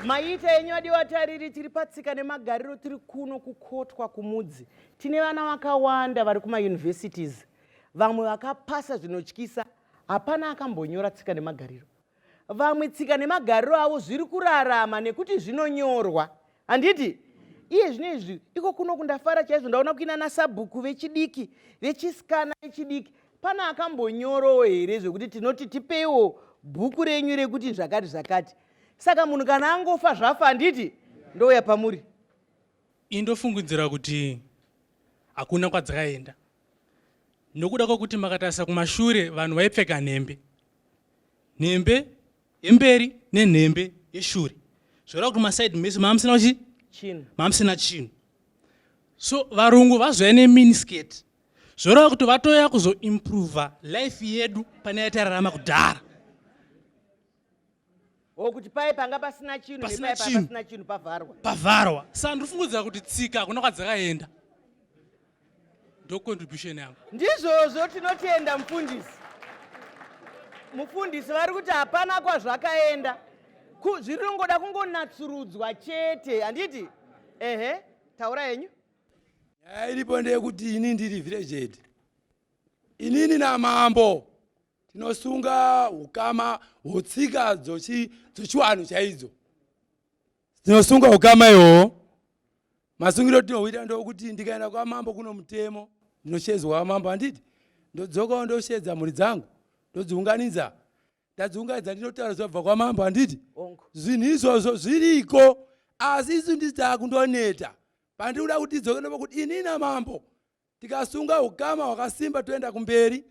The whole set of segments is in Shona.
Maita enyu adiwatariri tiri patsika nemagariro tiri kuno kukotwa kumudzi. Tine vana vakawanda vari kuma-universities. Vamwe vakapasa zvinotyisa, hapana akambonyora tsika nemagariro. Vamwe tsika nemagariro avo zviri kurarama nekuti zvinonyorwa. Handiti? Iye zvinezvi iko kuno kundafara chaizvo ndaona kuina nasabhuku vechidiki, vechisikana vechidiki. Pana akambonyorowo here zvekuti tinoti tipeiwo bhuku renyu rekuti zvakati zvakati. Saka munhu kana angofa zvafa handiti? Ndouya pamuri. Indofungidzira kuti hakuna kwadzakaenda. Nokuda kwokuti makatarisa kumashure vanhu vaipfeka nhembe. Nhembe yemberi nenhembe yeshure. Zvoreva kuti maside mese mamusina uchi? Chinhu. Mamusina chinhu. So varungu vazouya neminiskirt. Zvoreva kuti vatoya kuzoimprova life yedu pane yatararama kudhara. Kuti pai panga pasina chinhu nepai pasina chinhu pavharwa. Pavharwa. Saka ndofungidzira kuti tsika hakuna kwadzakaenda. Ndo contribution yangu. Ndizvozvo tinotenda mufundisi. Mufundisi vari kuti hapana kwazvakaenda. Zviringoda kungonatsurudzwa chete. Handiti? Ehe, taura yenyu. Iripo ndeyekuti ini ndiri village head. Inini namambo tinosunga ukama hutsika dzochiwanhu chaidzo. Tinosunga ukama ihoho. Masungiro tinohuita ndokuti ndikaenda kwamambo kuno mutemo ndinoshedzwa kwamambo handiti? Ndodzokawo ndoshedza mhuri dzangu. Ndodziunganidza. Ndadziunganidza ndinotaura zvinobva kwamambo handiti? Zvinhu izvozvo zviriko asi isu ndizita kundoneta. Pandinoda kuti tidzoke kuti inini namambo tikasunga ukama hwakasimba toenda kumberi.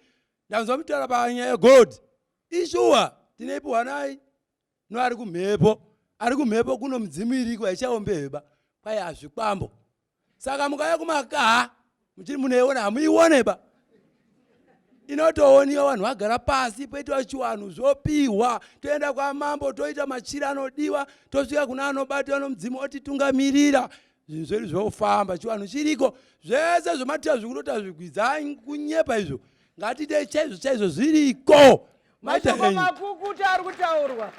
Ndanzwa mutaura panyaya yegold. Ishuwa tineipiwa naye no ari kumhepo. Ari kumhepo kuno mudzimu iriko haichaombeba. Kwai hazvikwambo. Saka mukauya kumakaha muchiri munoiona hamuioneba. Inotooniwa vanhu vagara pasi poitwa chiwanhu zvopiwa toenda kwamambo toita machira anodiwa tosvika kuna anobatwa nomudzimu otitungamirira. Zvinhu zvedu zvofamba chiwanhu chiriko zvese zvomatira zvikunota zvigwidza kunyepa izvo. Ngatite chaizvo chaizvo zviriko. Mashoko makukutu ari kutaurwa.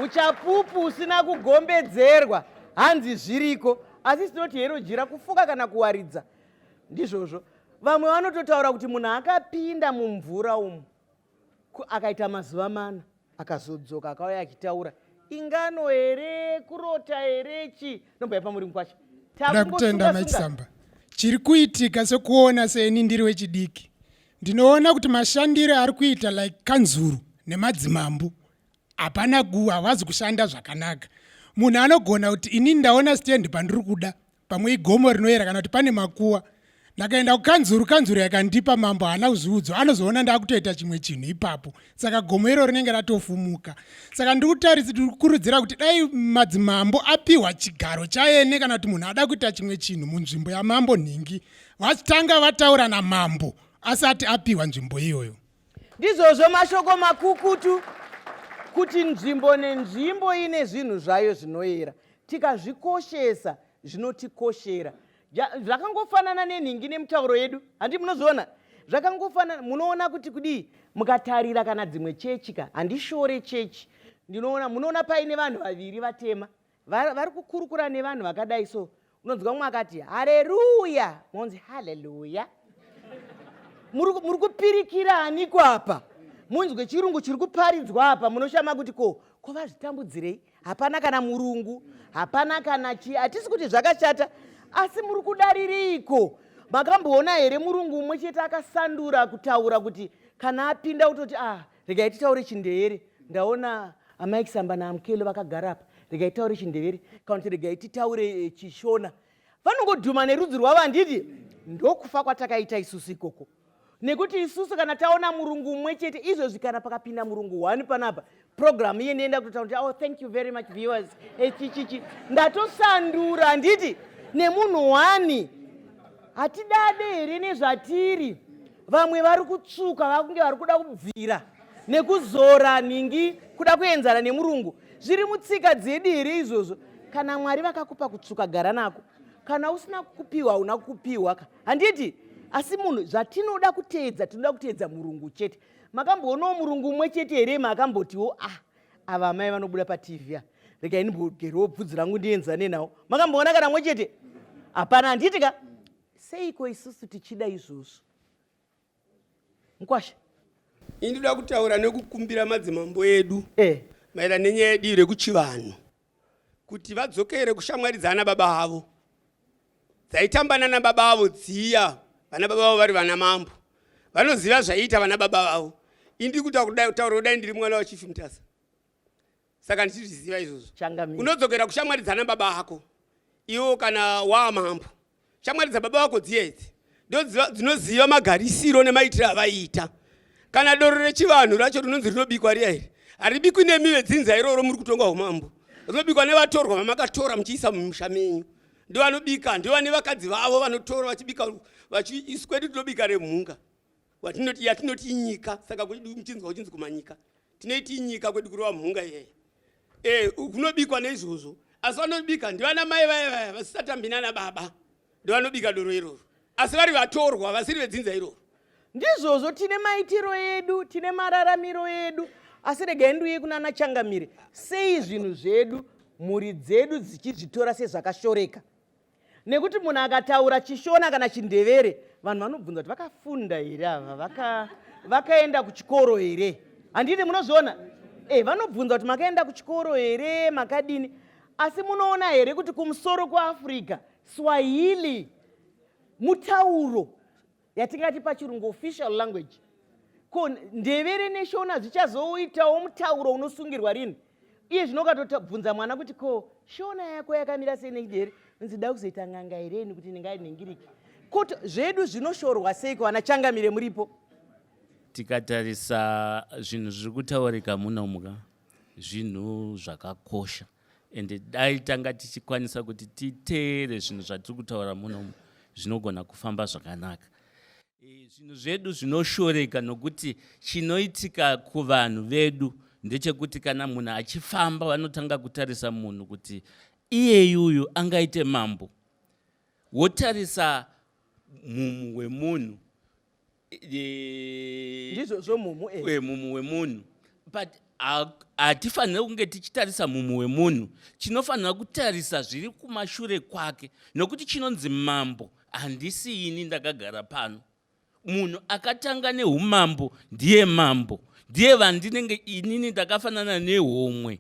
Uchapupu usina kugombedzerwa hanzi zviriko. Asi tinoti hero jira kufuka kana kuwaridza. Ndizvozvo. Vamwe vanototaura kuti munhu akapinda mumvura umu akaita mazuva mana akazodzoka akauya achitaura ingano here kurota here chi nombouya pamuri mukwacha. Ndakutenda Maisamba. Chiri kuitika sekuona seni ndiri wechidiki. Ndinoona kuti mashandiro ari kuita like kanzuru nemadzimambo hapana havazi kushanda zvakanaka. Munhu anogona kuti ini ndaona stand pandiri kuda pamwe igomo rinoera kana kuti pane makuwa. Ndakaenda kukanzuru, kanzuru yakandipa mambo hana kuzviudzwa anozoona ndakutoita chimwe chinhu ipapo. Saka gomo iro rinenge ratofumuka. Saka ndikutaridza kukurudzira kuti dai madzimambo apiwa chigaro chaene kana kuti munhu ada kuita chimwe chinhu munzvimbo yamambo nhingi vatanga vataura namambo asati apiwa nzvimbo iyoyo. Ndizvozvo mashoko makukutu kuti nzvimbo nenzvimbo ine zvinhu zvayo zvinoyera. Tikazvikoshesa zvinotikoshera. Zvakangofanana nenhingi nemutauro yedu. Handi munozoona? Zvakangofanana. Munoona kuti kudii mukatarira kana dzimwe chechi ka handishore chechi. Munoona paine vanhu vaviri vatema. Vari kukurukura nevanhu vakadai so. Unonzwa mumwe akati haleluya. Monzi haleluya. Muri kupirikira aniko apa? Munzwe chirungu chiri kuparidzwa apa munoshama kuti ko vazvitambudzirei? Hapana kana murungu, hapana kana chi. Hatisi kuti zvakashata. Asi muri kudaririko. Makamboona here murungu umwe chete akasandura kutaura kuti kana apinda utoti regai titaure chindevere. Ndaona Maisamba naMkelo vakagara apa. Regai titaure chindevere kana kuti regai titaure chishona. Vanongodhuma nerudzi rwavo handiti? Ndokufa kwatakaita isusu ikoko. Nekuti isusu kana taona murungu umwe chete izvozvi kana pakapinda murungu 1 panapa program iye nenda kutotaura kuti thank you very much viewers. Chichichi ndatosandura handiti? Nemunhu 1 hatidade here nezvatiri. Vamwe vari kutsvuka vakunge vari kuda kubvira nekuzora nhingi kuda kuenzana nemurungu. Zviri mutsika dzedu here izvozvo? Kana Mwari vakakupa kutsvuka gara nako. Kana usina kupiwa una kupiwa handiti? Asi munhu zvatinoda kuteedza tinoda kuteedza murungu chete. Makamboonawo murungu umwe chete here makambotiwo ava mai vanobuda paTV. regai ndimbogerewo bvudzi rangu ndienzane nawo. Makamboona kana mwe chete? Hapana, handiti ka? Seiko isusu tichida izvozvo? Mukwasha? Indinoda kutaura nekukumbira madzimambo edu maererano nenyaya yedu rekuchivanhu kuti vadzokere kushamwaridzana baba avo dzaitambana nababa avo dziya. Vana baba vavo vari vana mambo, vanoziva zvaiita vana baba vavo. Indiri kutaura kudai ndiri mwana wachifi Mutasa, saka ndichizviziva izvozvo. Unodzokera kushamwaridzana baba ako iwo kana waamambo. Shamwaridza baba vako dziya idzi ndo dzinoziva magarisiro nemaitiro avaiita. Kana doro rechivanhu racho rinonzi rinobikwa riya iri haribikwi nemive dzinza iroro muri kutonga umambo, rinobikwa nevatorwa vamakatora muchiisa mumusha menyu. Ndio vanobika, ndio vane vakadzi vavo vanotora vachibika, kwedu tinobika remhunga yatinoti nyika. Saka kwedu muchinzwa uchinzi kumanyika tinoiti nyika kwedu kurova mhunga iyeye. Kunobikwa neizvozvo, asi vanobika ndio vana mai vaya vasisatambi nana baba, ndio vanobika doro iroro, asi vari vatorwa vasiri vedzinza iroro. Ndizvozvo tine maitiro edu, tine mararamiro edu, asi regai ndiuye kunana Changamire. Sei zvinhu zvedu mhuri dzedu dzichizvitora sezvakashoreka? Nekuti munhu akataura Chishona kana Chindevere, vanhu vanobvunza kuti vakafunda here ava, vakaenda kuchikoro here? Handiti munozviona? Vanobvunza kuti makaenda kuchikoro here, makadini? Asi munoona here kuti kumusoro kweAfrica Swahili mutauro yatingati pachirungu official language. Ko Ndevere neShona zvichazoitawo mutauro unosungirwa rini? Iye zvinokatobvunza mwana kuti ko Shona yako yakamira sei here? Nzida kuzoita ng'anga here kuti ndingainingirike. Kuti zvedu zvinoshorwa sei kana Changamire muripo? Tikatarisa zvinhu zviri kutaurika munomuka zvinhu zvakakosha, ende dai tanga tichikwanisa kuti titeere zvinhu zvatiri kutaura munomu zvinogona kufamba zvakanaka. Zvinhu zvedu zvinoshoreka nokuti chinoitika kuvanhu vedu ndechekuti kana munhu achifamba vanotanga kutarisa munhu kuti iyeyuyu angaite mambo. Wotarisa mumu wemunhu, mumu wemunhu, but hatifanira kunge tichitarisa mumu wemunhu, chinofanira kutarisa zviri kumashure kwake, nokuti chinonzi mambo handisi ini ndakagara pano. Munhu akatanga neumambo ndiye mambo, ndiye vandinenge inini ndakafanana nehomwe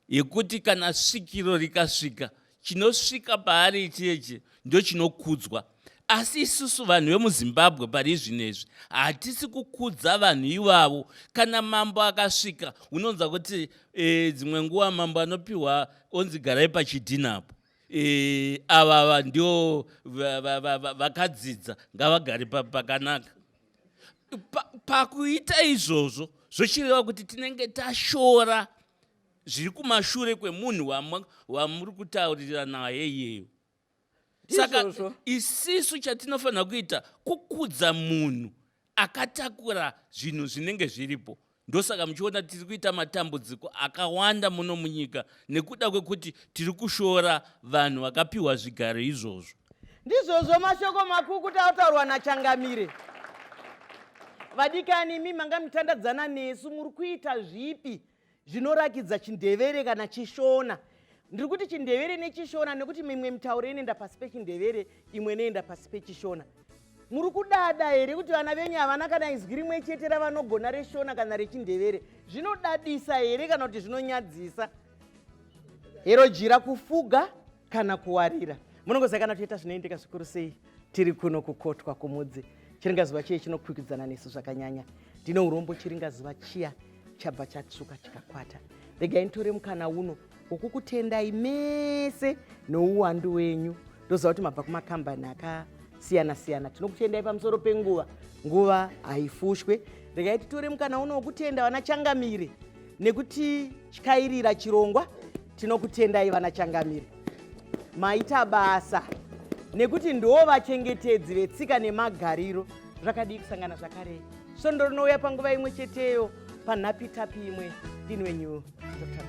yekuti kana svikiro rikasvika chinosvika paari icheche ndio chinokudzwa. Asi isusu vanhu vemuZimbabwe pari zvinezvi hatisi kukudza vanhu ivavo. Kana mambo akasvika unonza kuti dzimwe nguva mambo anopiwa onzi garai pachidhinapo, ava ndio vakadzidza ngavagari pakanaka. Pakuita izvozvo zvochireva kuti tinenge tashora zviri kumashure kwemunhu wamuri kutaurira naye iyeyo. Saka isisu chatinofanira kuita kukudza munhu akatakura zvinhu zvinenge zviripo. Ndosaka muchiona tiri kuita matambudziko akawanda muno munyika nekuda kwekuti tiri kushora vanhu vakapiwa zvigaro izvozvo. Ndizvozvo mashoko makuru tautaurwa naChangamire. Vadikani imi manga mutandadzana nesu muri kuita zvipi zvinorakidza Chindevere kana Chishona? Ndiri kuti Chindevere neChishona nekuti mimwe mitauro inoenda pasi peChindevere imwe inoenda pasi peChishona. Muri kudada here kuti vana venyu havana kana izwi rimwe chete ravanogona reShona kana reChindevere? Zvinodadisa here kana kuti zvinonyadzisa? Hero jira kufuga kana kuwarira. Munongoziva kana toita zvinoendeka zvikuru sei tiri kuno kukotwa kumudzi. Chiringazuva chiye chinokwikwidzana nesu zvakanyanya. Ndine urombo chiringazuva chiya chabva chatsvuka chikakwata. Regai nditore mukana uno wokukutendai mese nouwandu wenyu. Ndoziva kuti mabva kumakambani akasiyana-siyana. Tinokutendai pamusoro penguva. Nguva haifushwe. Regai titore mukana uno wokutenda vana Changamire nekuti chikairira chirongwa. Tinokutendai vana Changamire. Maita basa nekuti ndo vachengetedzi vetsika nemagariro. Zvakadii kusangana zvakare. Svondo rinouya panguva imwe cheteyo panhapitapi imwe. Ndini wenyu Dr.